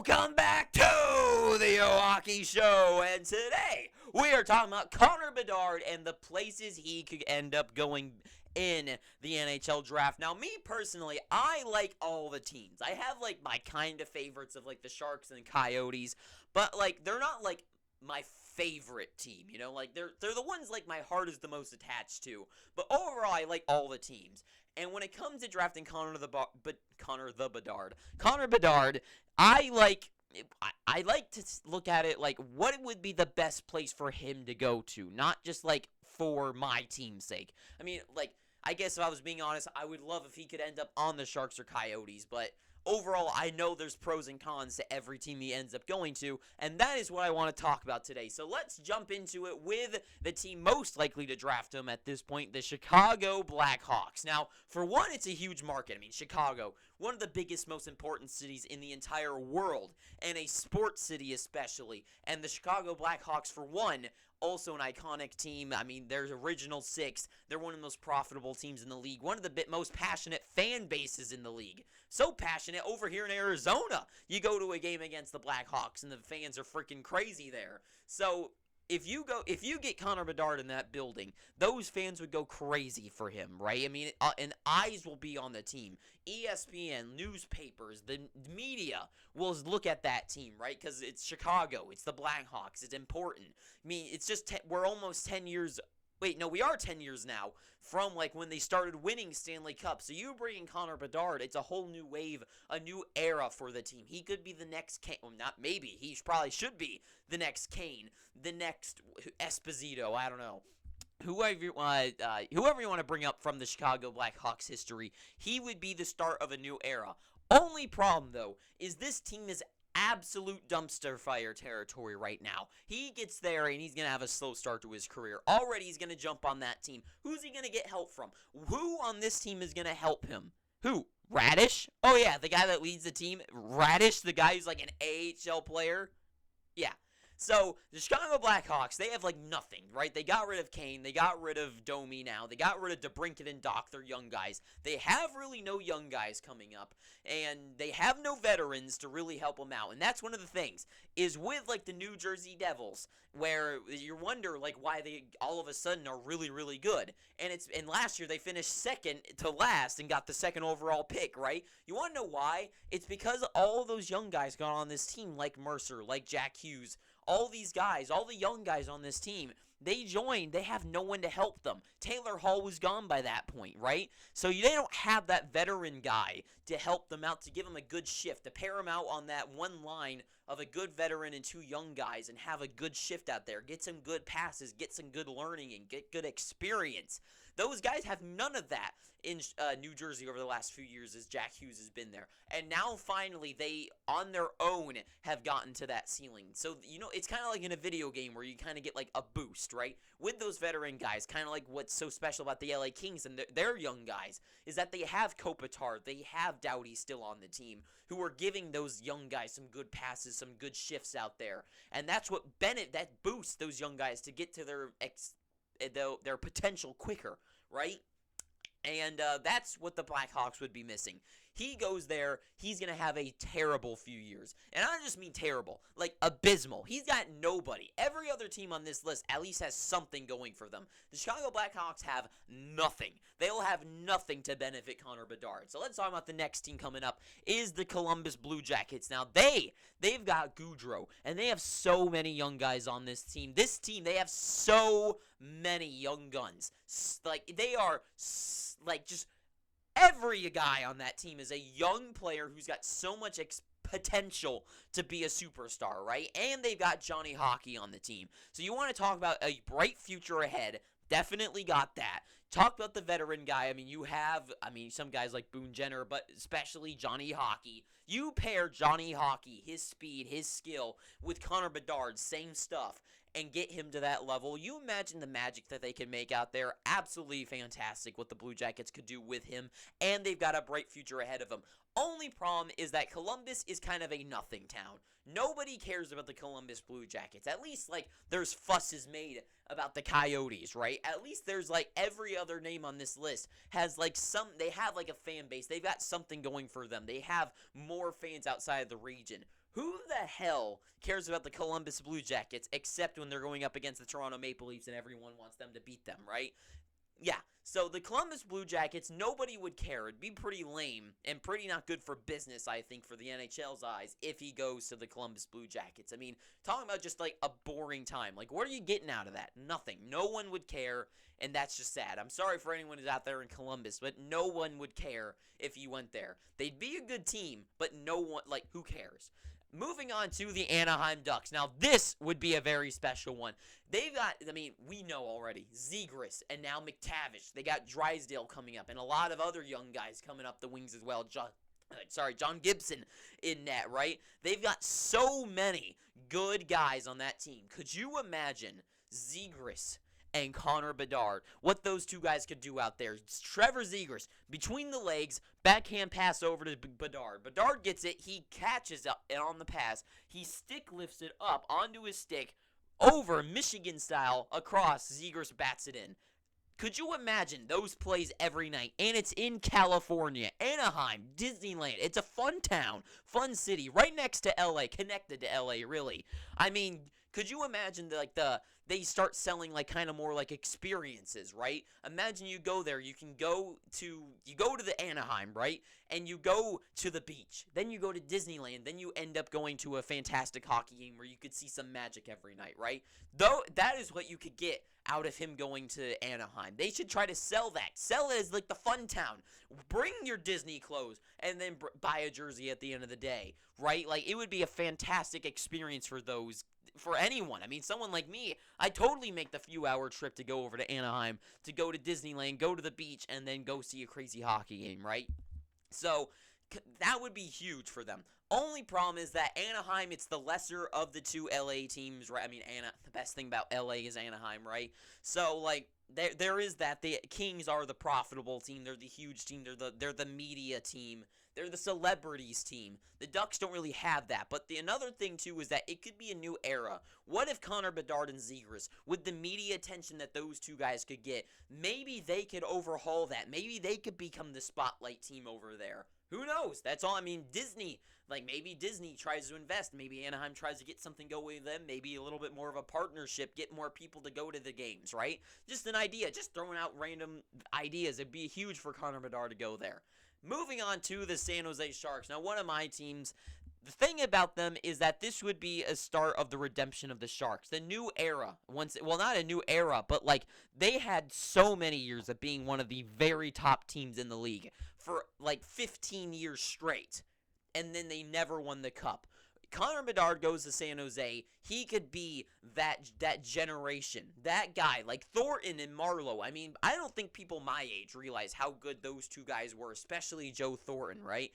Welcome back to the Hockey Show, and today we are talking about Connor Bedard and the places he could end up going in the NHL draft. Now, me personally, I like all the teams. I have like my kind of favorites of like the Sharks and Coyotes, but like they're not like my favorite team, you know? Like they're the ones like my heart is the most attached to. But overall, I like all the teams. And when it comes to drafting Connor Bedard, I like to look at it like what would be the best place for him to go to, not just like for my team's sake. I mean, like, I guess if I was being honest, I would love if he could end up on the Sharks or Coyotes, but overall, I know there's pros and cons to every team he ends up going to, and that is what I want to talk about today. So let's jump into it with the team most likely to draft him at this point, the Chicago Blackhawks. Now, for one, it's a huge market. I mean, Chicago, one of the biggest, most important cities in the entire world, and a sports city especially. And the Chicago Blackhawks, for one, also an iconic team. I mean, there's original six. They're one of the most profitable teams in the league. One of the most passionate fan bases in the league. So passionate over here in Arizona. You go to a game against the Blackhawks and the fans are freaking crazy there. So if you get Connor Bedard in that building, those fans would go crazy for him, right? I mean, and eyes will be on the team. ESPN, newspapers, the media will look at that team, right? Because it's Chicago, it's the Blackhawks, it's important. I mean, it's just we're almost 10 years. Wait, no, we are 10 years now from like when they started winning Stanley Cup. So you bring in Connor Bedard, it's a whole new wave, a new era for the team. He could be the next Kane. Well, not maybe. He probably should be the next Kane, the next Esposito. I don't know. Whoever you want to bring up from the Chicago Blackhawks history, he would be the start of a new era. Only problem, though, is this team is absolute dumpster fire territory right now. He gets there and he's going to have a slow start to his career. Already he's going to jump on that team. Who's he going to get help from? Who on this team is going to help him? Who? Radish? Oh yeah, the guy that leads the team. Radish, the guy who's like an AHL player. Yeah. So, the Chicago Blackhawks, they have, like, nothing, right? They got rid of Kane. They got rid of Domi now. They got rid of DeBrincat and Doc. They're young guys. They have really no young guys coming up. And they have no veterans to really help them out. And that's one of the things, is with, like, the New Jersey Devils, where you wonder, like, why they all of a sudden are really, really good. And last year, they finished second to last and got the second overall pick, right? You want to know why? It's because all those young guys got on this team, like Mercer, like Jack Hughes. All these guys, all the young guys on this team, they joined. They have no one to help them. Taylor Hall was gone by that point, right? So they don't have that veteran guy to help them out, to give them a good shift, to pair them out on that one line of a good veteran and two young guys and have a good shift out there. Get some good passes, get some good learning, and get good experience. Those guys have none of that in New Jersey over the last few years as Jack Hughes has been there. And now finally they, on their own, have gotten to that ceiling. So, you know, it's kind of like in a video game where you kind of get like a boost, right? With those veteran guys, kind of like what's so special about the LA Kings and their young guys is that they have Kopitar, they have Doughty still on the team who are giving those young guys some good passes, some good shifts out there. And that's what that boosts those young guys to get to their potential quicker, right? And that's what the Blackhawks would be missing. He goes there, he's going to have a terrible few years. And I don't just mean terrible, like abysmal. He's got nobody. Every other team on this list at least has something going for them. The Chicago Blackhawks have nothing. They'll have nothing to benefit Connor Bedard. So let's talk about the next team coming up is the Columbus Blue Jackets. Now, they've got Goudreau, and they have so many young guys on this team. This team, they have so many young guns. Like, they are, like, just every guy on that team is a young player who's got so much potential to be a superstar, right? And they've got Johnny Hockey on the team. So you want to talk about a bright future ahead. Definitely got that. Talk about the veteran guy. I mean, you have, some guys like Boone Jenner, but especially Johnny Hockey. You pair Johnny Hockey, his speed, his skill, with Connor Bedard, same stuff, and get him to that level. You imagine the magic that they can make out there. Absolutely fantastic what the Blue Jackets could do with him, and they've got a bright future ahead of them. Only problem is that Columbus is kind of a nothing town. Nobody cares about the Columbus Blue Jackets. At least, like, there's fusses made about the Coyotes, right? At least there's, like, every other name on this list has, like, they have, like, a fan base. They've got something going for them. They have more fans outside of the region. Who the hell cares about the Columbus Blue Jackets except when they're going up against the Toronto Maple Leafs and everyone wants them to beat them, right? Yeah, so the Columbus Blue Jackets, nobody would care. It'd be pretty lame and pretty not good for business, I think, for the NHL's eyes if he goes to the Columbus Blue Jackets. I mean, talking about just like a boring time. Like, what are you getting out of that? Nothing. No one would care, and that's just sad. I'm sorry for anyone who's out there in Columbus, but no one would care if you went there. They'd be a good team, but no one, like, who cares? Moving on to the Anaheim Ducks. Now, this would be a very special one. They've got, I mean, we know already, Zegras and now McTavish. They got Drysdale coming up and a lot of other young guys coming up the wings as well. John Gibson in net, right? They've got so many good guys on that team. Could you imagine Zegras and Connor Bedard, what those two guys could do out there? It's Trevor Zegras, between the legs, backhand pass over to Bedard. Bedard gets it, he catches it on the pass, he stick lifts it up onto his stick, over Michigan style, across, Zegras bats it in. Could you imagine those plays every night? And it's in California, Anaheim, Disneyland. It's a fun town, fun city, right next to LA, connected to LA, really. I mean, could you imagine they start selling like kind of more like experiences, right? Imagine you go there, you go to the Anaheim, right? And you go to the beach. Then you go to Disneyland. Then you end up going to a fantastic hockey game where you could see some magic every night, right? Though that is what you could get out of him going to Anaheim. They should try to sell that. Sell it as like the fun town. Bring your Disney clothes and then buy a jersey at the end of the day, right? Like, it would be a fantastic experience for anyone. I mean, someone like me, I totally make the few-hour trip to go over to Anaheim, to go to Disneyland, go to the beach, and then go see a crazy hockey game, right? So, that would be huge for them. Only problem is that Anaheim, it's the lesser of the two LA teams, right? I mean, the best thing about LA is Anaheim, right? So, like, there is that. The Kings are the profitable team. They're the huge team. They're the media team. They're the celebrities team. The Ducks don't really have that. But another thing, too, is that it could be a new era. What if Connor Bedard and Zegras, with the media attention that those two guys could get, maybe they could overhaul that. Maybe they could become the spotlight team over there. Who knows? That's all. I mean, Disney, like, maybe Disney tries to invest. Maybe Anaheim tries to get something going with them. Maybe a little bit more of a partnership. Get more people to go to the games, right? Just an idea. Just throwing out random ideas. It'd be huge for Connor Bedard to go there. Moving on to the San Jose Sharks. Now, one of my teams, the thing about them is that this would be a start of the redemption of the Sharks. The new era. Well, not a new era, but, like, they had so many years of being one of the very top teams in the league for, like, 15 years straight. And then they never won the cup. Connor Bedard goes to San Jose. He could be that generation, that guy, like Thornton and Marlowe. I mean, I don't think people my age realize how good those two guys were, especially Joe Thornton, right?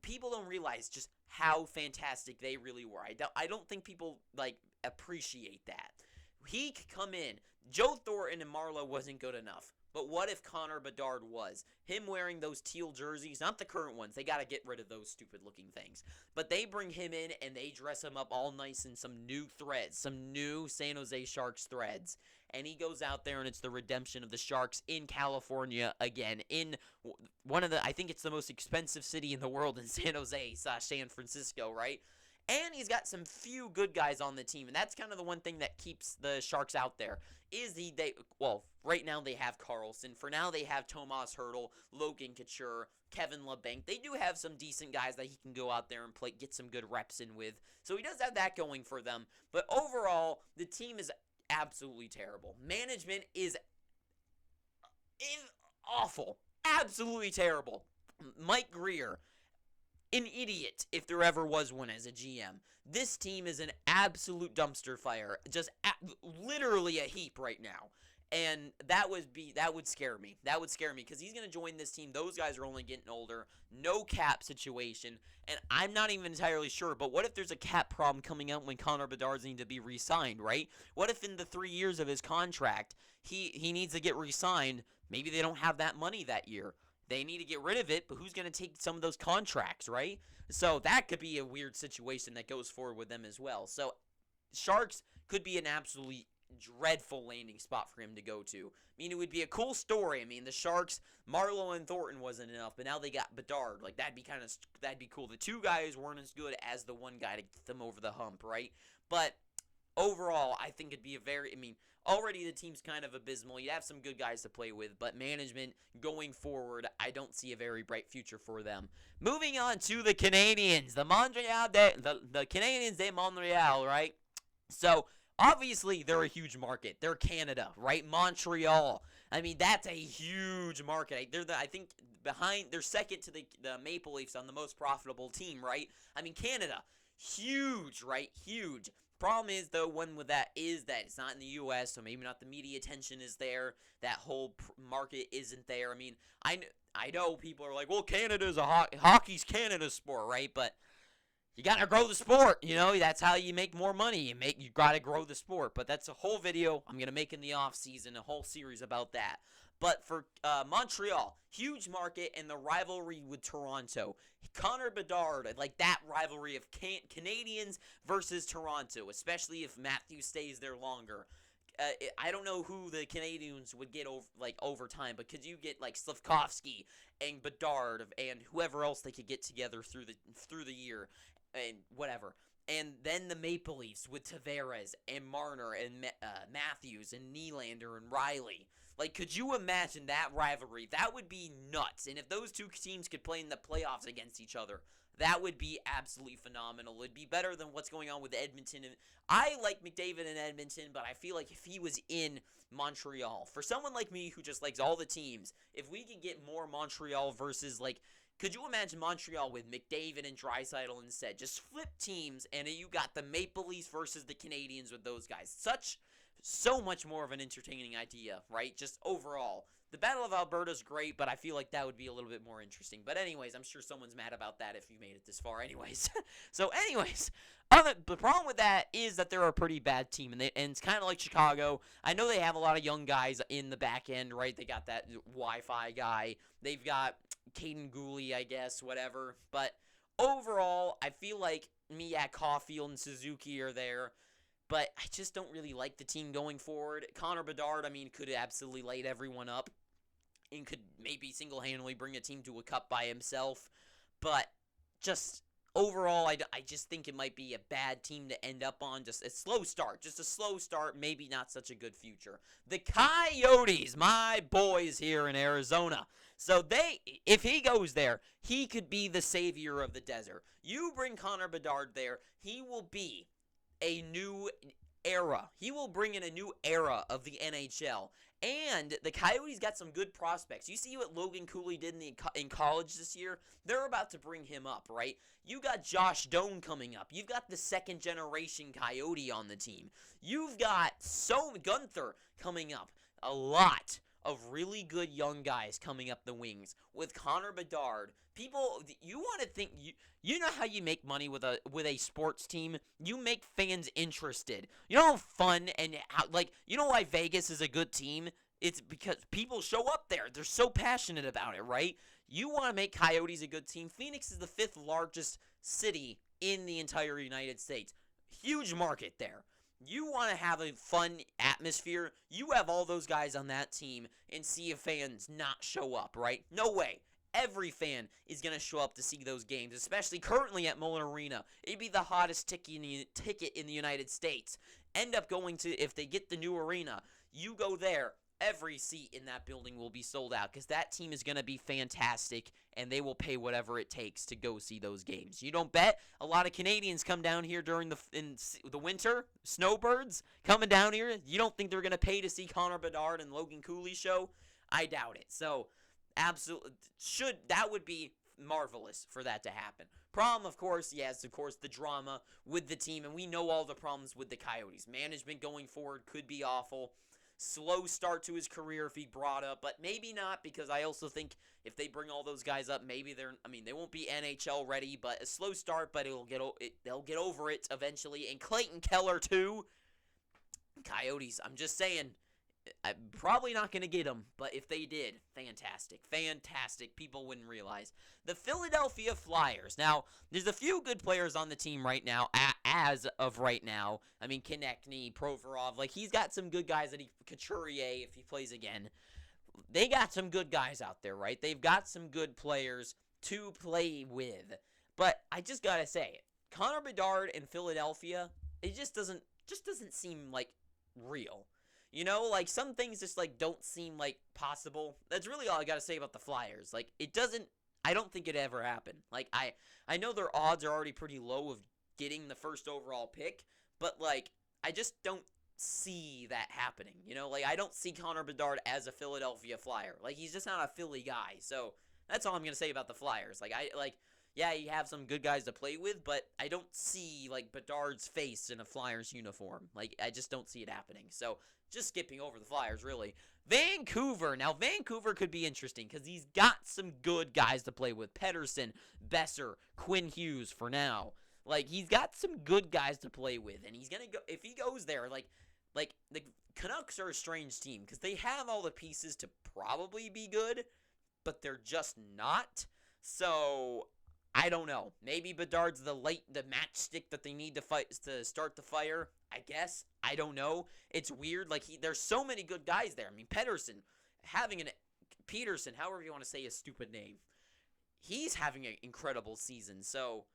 People don't realize just how fantastic they really were. I don't think people, like, appreciate that. He could come in. Joe Thornton and Marlowe wasn't good enough. But what if Connor Bedard was? Him wearing those teal jerseys, not the current ones. They got to get rid of those stupid-looking things. But they bring him in, and they dress him up all nice in some new threads, some new San Jose Sharks threads. And he goes out there, and it's the redemption of the Sharks in California again. In one of the, I think it's the most expensive city in the world in San Jose, San Francisco, right? And he's got some few good guys on the team, and that's kind of the one thing that keeps the Sharks out there. Right now they have Carlson. For now they have Tomas Hertl, Logan Couture, Kevin LeBanc. They do have some decent guys that he can go out there and get some good reps in with. So he does have that going for them. But overall, the team is absolutely terrible. Management is awful. Absolutely terrible. Mike Greer, an idiot if there ever was one as a GM. This team is an absolute dumpster fire, just literally a heap right now. And that would scare me. That would scare me because he's going to join this team. Those guys are only getting older. No cap situation. And I'm not even entirely sure, but what if there's a cap problem coming up when Connor Bedard's need to be re-signed, right? What if in the 3 years of his contract, he needs to get re-signed? Maybe they don't have that money that year. They need to get rid of it, but who's going to take some of those contracts, right? So that could be a weird situation that goes forward with them as well. So Sharks could be an absolutely dreadful landing spot for him to go to. I mean, it would be a cool story. I mean, the Sharks, Marlowe and Thornton wasn't enough, but now they got Bedard. Like, that'd be cool. The two guys weren't as good as the one guy to get them over the hump, right? But overall, I think it'd be already the team's kind of abysmal. You have some good guys to play with, but management going forward, I don't see a very bright future for them. Moving on to the Canadiens, the Canadiens de Montreal, right? So, obviously, they're a huge market. They're Canada, right? Montreal. I mean, that's a huge market. They're second to the Maple Leafs on the most profitable team, right? I mean, Canada, huge, right? Huge. Problem is, though, one with that is that it's not in the U.S., so maybe not the media attention is there. That whole market isn't there. I mean, I know people are like, well, Canada's hockey's Canada's sport, right? But you gotta grow the sport, that's how you make more money. You gotta grow the sport. But that's a whole video I'm gonna make in the off season, a whole series about that. But for Montreal, huge market and the rivalry with Toronto. Connor Bedard, like that rivalry of Canadians versus Toronto, especially if Matthews stays there longer. I don't know who the Canadians would get over time, but could you get like Slavkovsky and Bedard and whoever else they could get together through the year and whatever. And then the Maple Leafs with Tavares and Marner and Matthews and Nylander and Riley. Like, could you imagine that rivalry? That would be nuts. And if those two teams could play in the playoffs against each other, that would be absolutely phenomenal. It'd be better than what's going on with Edmonton. And I like McDavid in Edmonton, but I feel like if he was in Montreal, for someone like me who just likes all the teams, if we could get more Montreal versus, like, could you imagine Montreal with McDavid and Draisaitl instead? Just flip teams, and you got the Maple Leafs versus the Canadiens with those guys. So much more of an entertaining idea, right? Just overall. The Battle of Alberta's great, but I feel like that would be a little bit more interesting. But anyways, I'm sure someone's mad about that if you made it this far anyways. The problem with that is that they're a pretty bad team, and it's kind of like Chicago. I know they have a lot of young guys in the back end, right? They got that Wi-Fi guy. They've got Caden Gooley, I guess, whatever. But overall, I feel like Caulfield and Suzuki are there. But I just don't really like the team going forward. Connor Bedard, could absolutely light everyone up and could maybe single-handedly bring a team to a cup by himself. But just overall, I just think it might be a bad team to end up on. Just a slow start. Maybe not such a good future. The Coyotes, my boys here in Arizona. So if he goes there, he could be the savior of the desert. You bring Connor Bedard there, he will be a new era. He will bring in a new era of the NHL. And the Coyotes got some good prospects. You see what Logan Cooley did in college this year? They're about to bring him up, right? You got Josh Doan coming up. You've got the second-generation Coyote on the team. You've got Gunther coming up. A lot of really good young guys coming up the wings with Connor Bedard. People, you want to think, you know how you make money with a sports team? You make fans interested. You know how fun and you know why Vegas is a good team? It's because people show up there. They're so passionate about it, right? You want to make Coyotes a good team. Phoenix is the 5th largest city in the entire United States. Huge market there. You want to have a fun atmosphere, you have all those guys on that team and see if fans not show up, right? No way. Every fan is going to show up to see those games, especially currently at Mullen Arena. It'd be the hottest ticket in the United States. End up going to, if they get the new arena, you go there, every seat in that building will be sold out because that team is going to be fantastic and they will pay whatever it takes to go see those games. You don't bet? A lot of Canadians come down here during the winter, snowbirds coming down here. You don't think they're going to pay to see Connor Bedard and Logan Cooley show? I doubt it. So, absolutely, that would be marvelous for that to happen. Problem, of course, the drama with the team, and we know all the problems with the Coyotes. Management going forward could be awful. Slow start to his career if he brought up, but maybe not, because I also think if they bring all those guys up, maybe they won't be NHL ready, but a slow start, but they'll get over it eventually. And Clayton Keller too. Coyotes, I'm just saying, I'm probably not going to get him, but if they did, fantastic. Fantastic. People wouldn't realize. The Philadelphia Flyers. Now, there's a few good players on the team right now, as of right now. I mean, Konechny, Provorov, like, he's got some good guys that Couturier, if he plays again. They got some good guys out there, right? They've got some good players to play with. But I just got to say it. Connor Bedard in Philadelphia, it just doesn't seem, like, real. You know, like, some things just, like, don't seem, like, possible. That's really all I gotta say about the Flyers. Like, I don't think it ever happened. Like, I know their odds are already pretty low of getting the first overall pick, but, like, I just don't see that happening. You know, like, I don't see Connor Bedard as a Philadelphia Flyer. Like, he's just not a Philly guy. So, that's all I'm gonna say about the Flyers. Yeah, you have some good guys to play with, but I don't see, like, Bedard's face in a Flyers uniform. Like, I just don't see it happening. So, just skipping over the Flyers, really. Vancouver. Now, Vancouver could be interesting because he's got some good guys to play with. Pettersson, Besser, Quinn Hughes for now. Like, he's got some good guys to play with, and he's going to go, if he goes there, like, the Canucks are a strange team because they have all the pieces to probably be good, but they're just not. So, I don't know. Maybe Bedard's the matchstick that they need to start the fire. I guess. I don't know. It's weird. Like, there's so many good guys there. I mean, Peterson, however you want to say his stupid name, he's having an incredible season. So,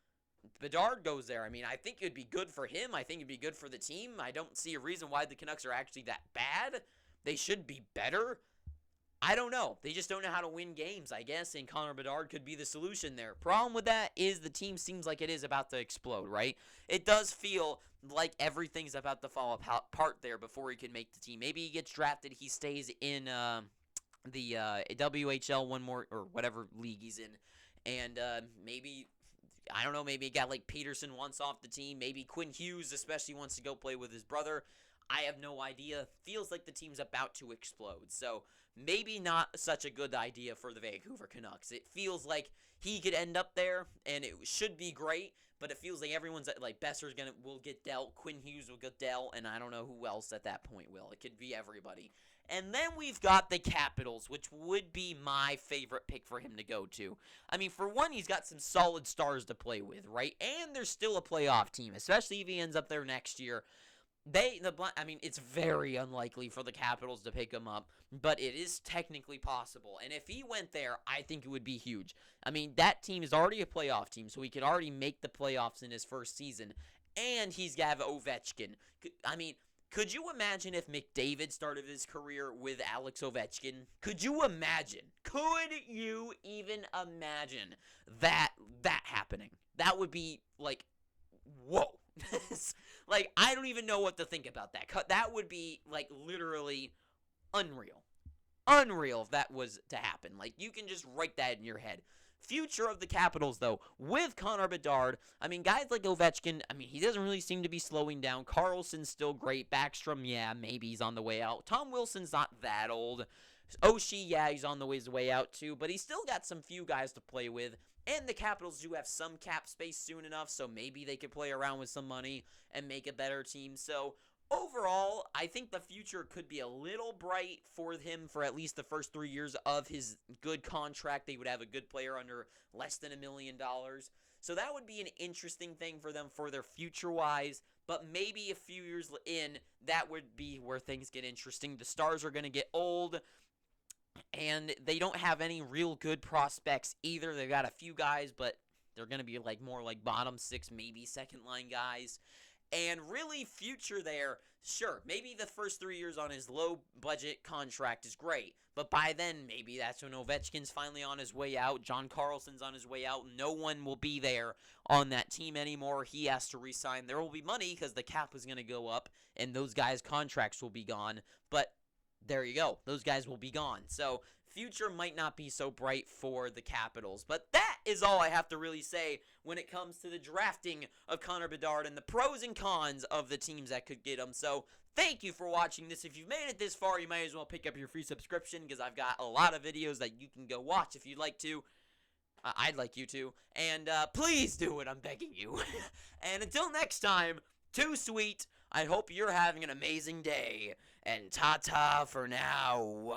Bedard goes there. I mean, I think it'd be good for him. I think it'd be good for the team. I don't see a reason why the Canucks are actually that bad. They should be better. I don't know. They just don't know how to win games, I guess, and Connor Bedard could be the solution there. Problem with that is the team seems like it is about to explode, right? It does feel like everything's about to fall apart there before he can make the team. Maybe he gets drafted, he stays in the WHL one more, or whatever league he's in, and maybe, I don't know, maybe a guy like Peterson wants off the team. Maybe Quinn Hughes especially wants to go play with his brother. I have no idea. Feels like the team's about to explode. So, maybe not such a good idea for the Vancouver Canucks. It feels like he could end up there, and it should be great, but it feels like everyone's, like, Besser's will get dealt, Quinn Hughes will get dealt, and I don't know who else at that point will. It could be everybody. And then we've got the Capitals, which would be my favorite pick for him to go to. I mean, for one, he's got some solid stars to play with, right? And they're still a playoff team, especially if he ends up there next year. It's very unlikely for the Capitals to pick him up, but it is technically possible. And if he went there, I think it would be huge. I mean, that team is already a playoff team, so he could already make the playoffs in his first season. And he's got Ovechkin. I mean, could you imagine if McDavid started his career with Alex Ovechkin? Could you imagine? Could you even imagine that happening? That would be, like, whoa. Like, I don't even know what to think about that. That would be, like, literally unreal. Unreal if that was to happen. Like, you can just write that in your head. Future of the Capitals, though, with Connor Bedard. I mean, guys like Ovechkin, I mean, he doesn't really seem to be slowing down. Carlson's still great. Backstrom, yeah, maybe he's on the way out. Tom Wilson's not that old. Oshie, yeah, he's on the way out, too. But he's still got some few guys to play with. And the Capitals do have some cap space soon enough, so maybe they could play around with some money and make a better team. So, overall, I think the future could be a little bright for him for at least the first 3 years of his good contract. They would have a good player under less than $1 million. So that would be an interesting thing for them for their future-wise. But maybe a few years in, that would be where things get interesting. The Stars are going to get old. And they don't have any real good prospects either. They've got a few guys, but they're going to be more like bottom six, maybe second-line guys. And really, future there, sure, maybe the first 3 years on his low-budget contract is great. But by then, maybe that's when Ovechkin's finally on his way out. John Carlson's on his way out. No one will be there on that team anymore. He has to resign. There will be money because the cap is going to go up, and those guys' contracts will be gone. But there you go. Those guys will be gone. So, future might not be so bright for the Capitals. But that is all I have to really say when it comes to the drafting of Connor Bedard and the pros and cons of the teams that could get him. So, thank you for watching this. If you've made it this far, you might as well pick up your free subscription because I've got a lot of videos that you can go watch if you'd like to. I'd like you to. And please do it. I'm begging you. And until next time, too sweet. I hope you're having an amazing day. and ta-ta for now.